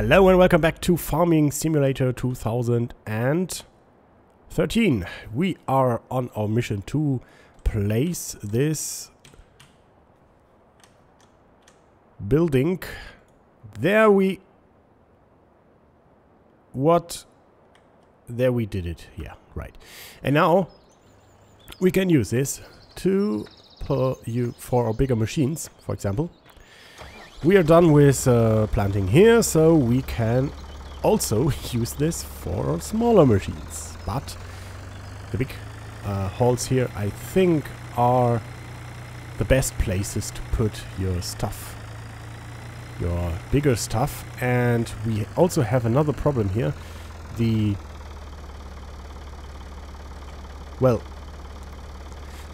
Hello and welcome back to Farming Simulator 2013. We are on our mission to place this building. There we did it. Yeah, right. And now we can use this to for our bigger machines, for example. We are done with planting here, so we can also use this for smaller machines. But the big halls here, I think, are the best places to put your stuff, your bigger stuff. And we also have another problem here.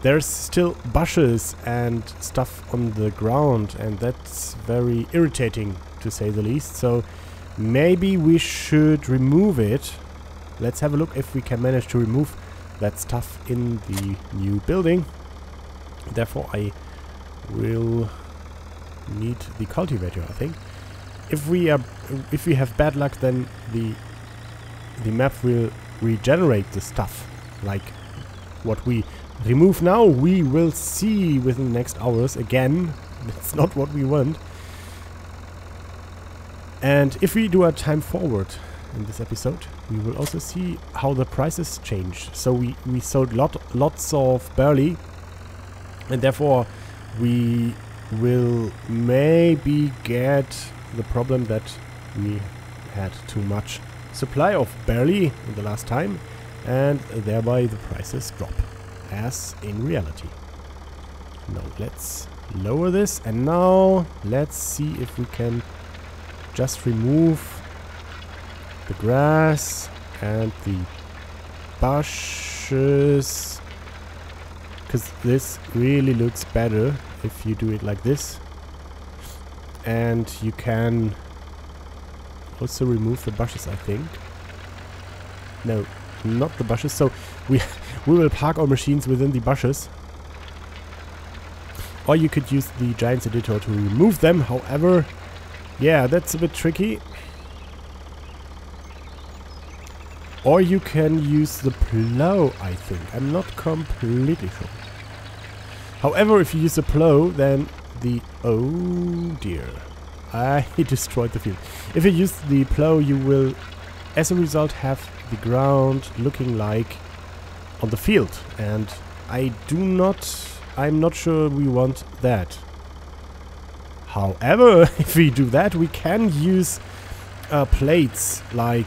There's still bushes and stuff on the ground, and that's very irritating, to say the least. So maybe we should remove it. Let's have a look if we can manage to remove that stuff in the new building. Therefore, I will need the cultivator, I think. If we have bad luck, then the map will regenerate the stuff, like what we remove now. We will see within the next hours. Again, that's not what we want. And if we do a time forward in this episode, we will also see how the prices change. So we sowed lots of barley, and therefore we will maybe get the problem that we had too much supply of barley in the last time, and thereby the prices drop, as in reality. Now let's lower this, and now let's see if we can just remove the grass and the bushes, because this really looks better if you do it like this. And you can also remove the bushes, I think. No, not the bushes. So we will park our machines within the bushes, or you could use the Giants editor to remove them. However, yeah, that's a bit tricky. Or you can use the plow, I think. I'm not completely sure. However, if you use the plow, then oh dear, I destroyed the field. If you use the plow, you will, as a result, have the ground looking like on the field, and I'm not sure we want that. However, if we do that, we can use plates, like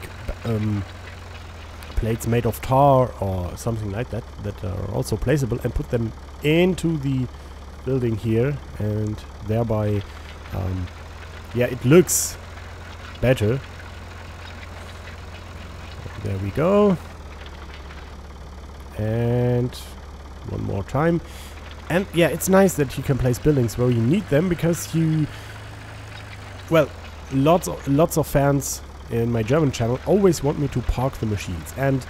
plates made of tar or something like that, that are also placeable, and put them into the building here, and thereby yeah, it looks better. There we go. And one more time. And yeah, it's nice that you can place buildings where you need them, because lots of fans in my German channel always want me to park the machines. And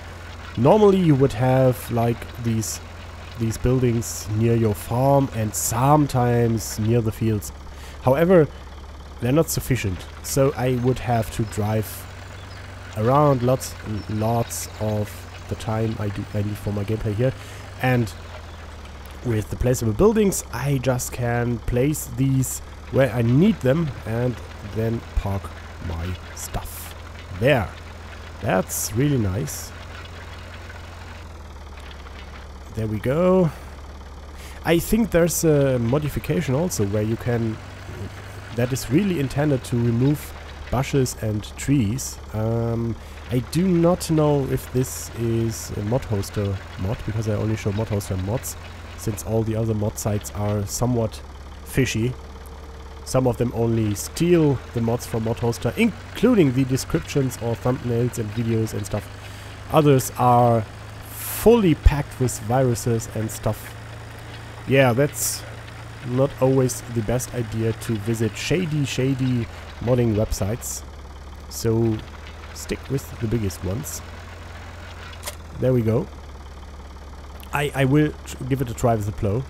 normally you would have like these buildings near your farm and sometimes near the fields. However, they're not sufficient. So I would have to drive around lots of the time I need for my gameplay here. And with the placeable buildings, I just can place these where I need them and then park my stuff there. That's really nice. There we go. I think there's a modification also where you can, that is really intended to remove bushes and trees. I do not know if this is a mod hoster mod, because I only show mod hoster mods, since all the other mod sites are somewhat fishy. Some of them only steal the mods from mod hoster, including the descriptions or thumbnails and videos and stuff. Others are fully packed with viruses and stuff. Yeah, that's not always the best idea to visit shady modding websites. So stick with the biggest ones. There we go. I will give it a try with the plow.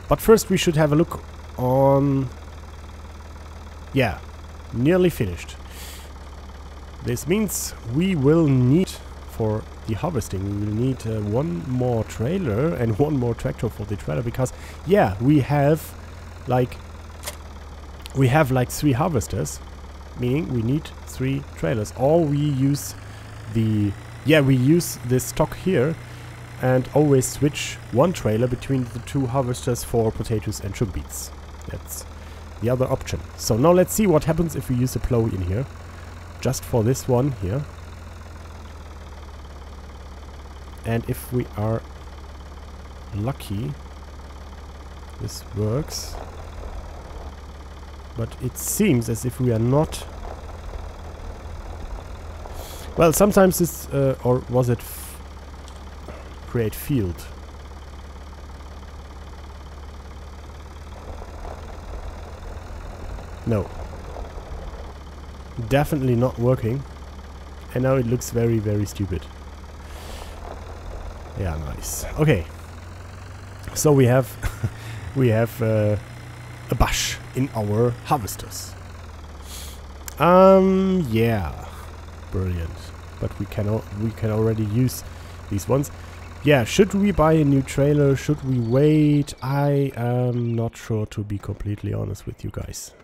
But first we should have a look on... Yeah, nearly finished. This means we will need, for the harvesting, we will need one more trailer and one more tractor for the trailer, because yeah, we have like 3 harvesters, meaning we need 3 trailers. Or we use this stock here and always switch one trailer between the 2 harvesters for potatoes and sugar beets. That's the other option. So now let's see what happens if we use a plow in here. Just for this one here. And if we are lucky, this works. But it seems as if we are not. Well, sometimes this, or was it create field? No. Definitely not working. And now it looks very, very stupid. Yeah, nice. Okay. So we have a bush in our harvesters. Yeah. Brilliant. But we can already use these ones. Yeah, should we buy a new trailer? Should we wait? I am not sure, to be completely honest with you guys.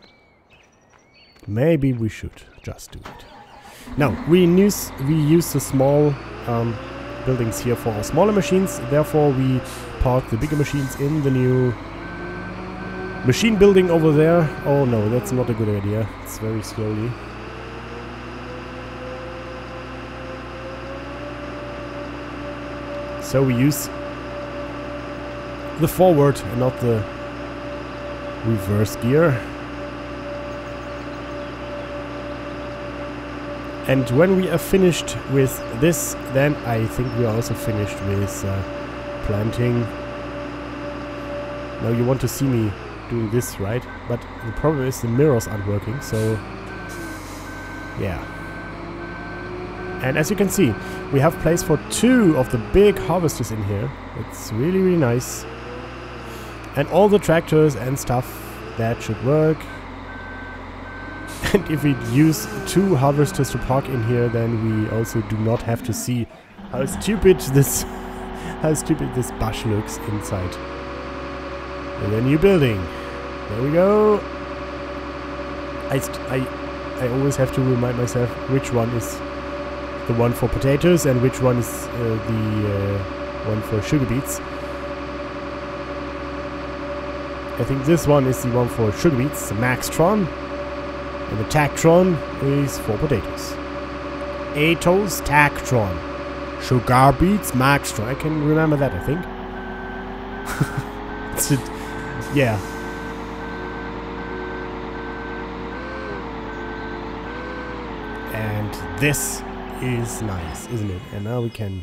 Maybe we should just do it. Now, we use the small buildings here for our smaller machines. Therefore, we park the bigger machines in the new machine building over there. Oh no, that's not a good idea. It's very slowly. So we use the forward and not the reverse gear. And when we are finished with this, then I think we are also finished with planting. Now you want to see me doing this, right? But the problem is the mirrors aren't working, so yeah. And as you can see, we have place for 2 of the big harvesters in here. It's really, really nice. And all the tractors and stuff, that should work. And if we use 2 harvesters to park in here, then we also do not have to see how stupid this bush looks inside. And the new building. There we go. I always have to remind myself which one is the one for potatoes and which one is the one for sugar beets. I think this one is the one for sugar beets, the Maxtron. And the Tactron is for potatoes. Atos, Tactron. Sugar beets, Maxtron. I can remember that, I think. Yeah. And this is nice, isn't it? And now we can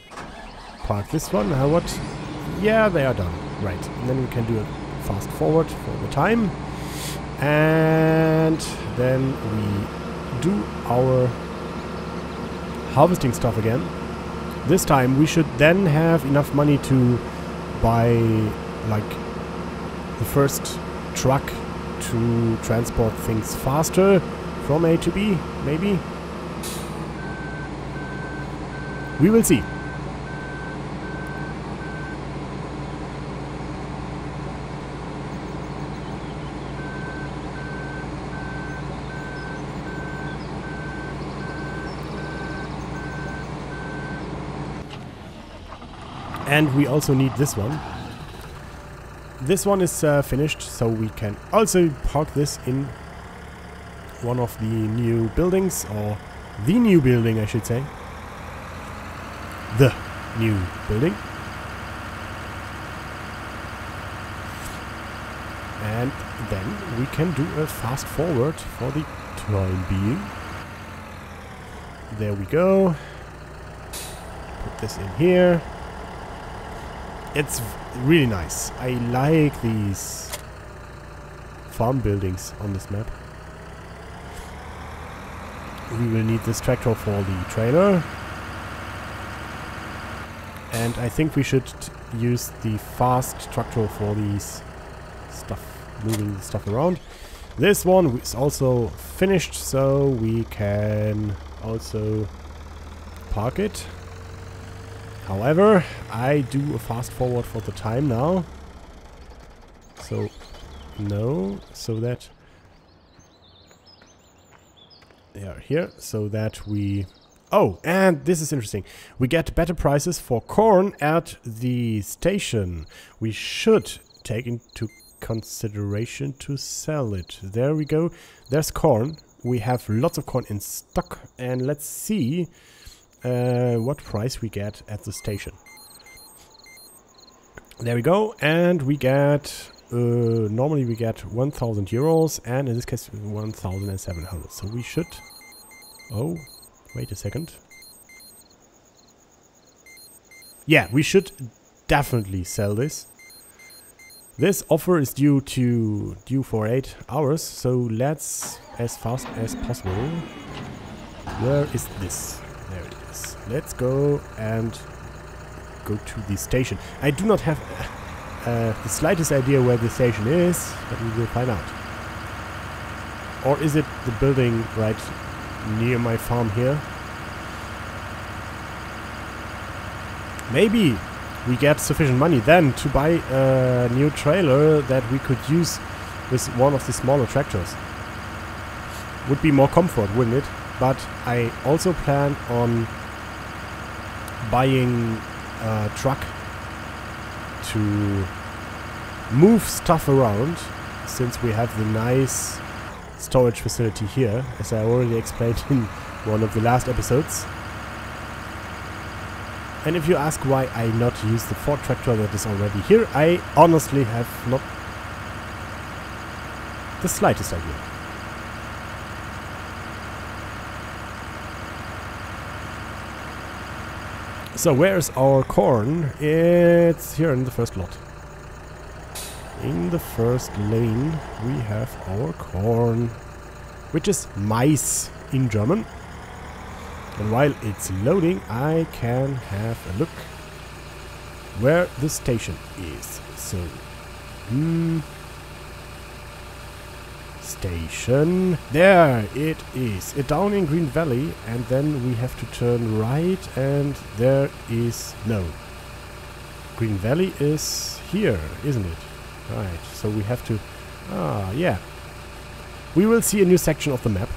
park this one. Now what? Yeah, they are done. Right. And then we can do a fast forward for the time. And then we do our harvesting stuff again. This time we should then have enough money to buy like the first truck to transport things faster from A to B, maybe. We will see. And we also need this one. This one is finished, so we can also park this in one of the new buildings, or the new building, I should say. The new building. And then we can do a fast forward for the time being. There we go. Put this in here. It's really nice. I like these farm buildings on this map. We will need this tractor for the trailer. And I think we should use the fast tractor for these stuff, moving the stuff around. This one is also finished, so we can also park it. However, I do a fast forward for the time now. So, no, so that they are here, so that we... Oh, and this is interesting. We get better prices for corn at the station. We should take into consideration to sell it. There we go. There's corn. We have lots of corn in stock. And let's see what price we get at the station. There we go. And we get... normally we get 1,000 euros. And in this case 1,700. So we should... Oh... Wait a second. Yeah, we should definitely sell this. This offer is due for 8 hours, so let's as fast as possible. Where is this? There it is. Let's go and go to the station. I do not have the slightest idea where the station is, but we will find out. Or is it the building right near my farm here? Maybe we get sufficient money then to buy a new trailer that we could use with one of the smaller tractors. Would be more comfort, wouldn't it? But I also plan on buying a truck to move stuff around, since we have the nice storage facility here, as I already explained in one of the last episodes. And if you ask why I not use the Ford tractor that is already here, I honestly have not the slightest idea. So where's our corn? It's here in the first lot. In the first lane we have our corn, which is Mais in German. And while it's loading, I can have a look where the station is. So, station, there it is. Down in Green Valley, and then we have to turn right, and there is no. Green Valley is here, isn't it? Right, so we have to... Ah, yeah. We will see a new section of the map.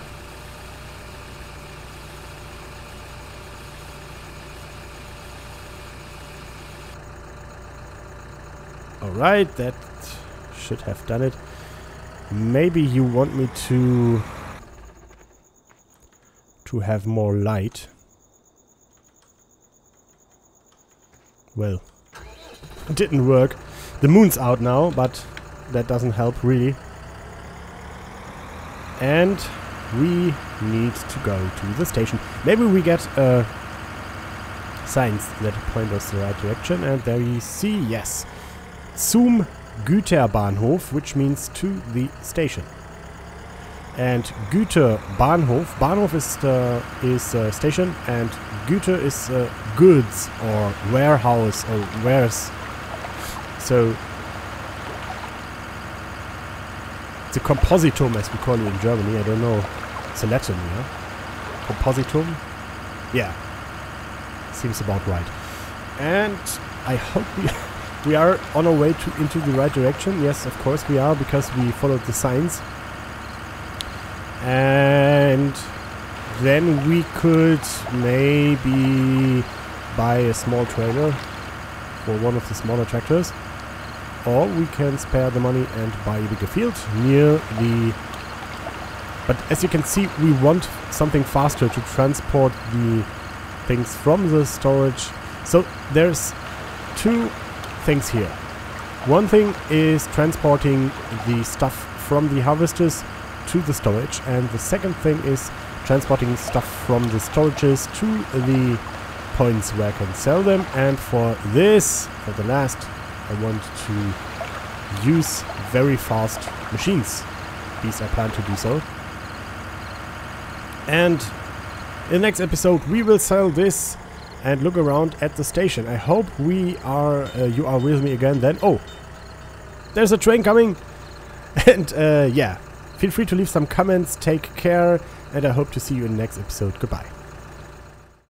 Alright, that should have done it. Maybe you want me to have more light. Well, it didn't work. The moon's out now, but that doesn't help really. And we need to go to the station. Maybe we get signs that point us the right direction, and there you see, yes, zum Güterbahnhof, which means to the station. And Güterbahnhof, Bahnhof is station, and Güter is goods or warehouse or wares. So it's a Kompositum, as we call it in Germany. I don't know. It's a Latin, yeah? Kompositum? Yeah. Seems about right. And I hope we are on our way into the right direction. Yes, of course we are, because we followed the signs. And then we could maybe buy a small trailer for one of the smaller tractors. Or we can spare the money and buy a bigger field near the... But as you can see, we want something faster to transport the things from the storage. So there's two things here. One thing is transporting the stuff from the harvesters to the storage, and the second thing is transporting stuff from the storages to the points where I can sell them. And for this, for the last, I want to use very fast machines. At least I plan to do so. And in the next episode we will sell this and look around at the station. I hope you are with me again then. Oh, there's a train coming. And yeah, Feel free to leave some comments, take care, and I hope to see you in the next episode. Goodbye.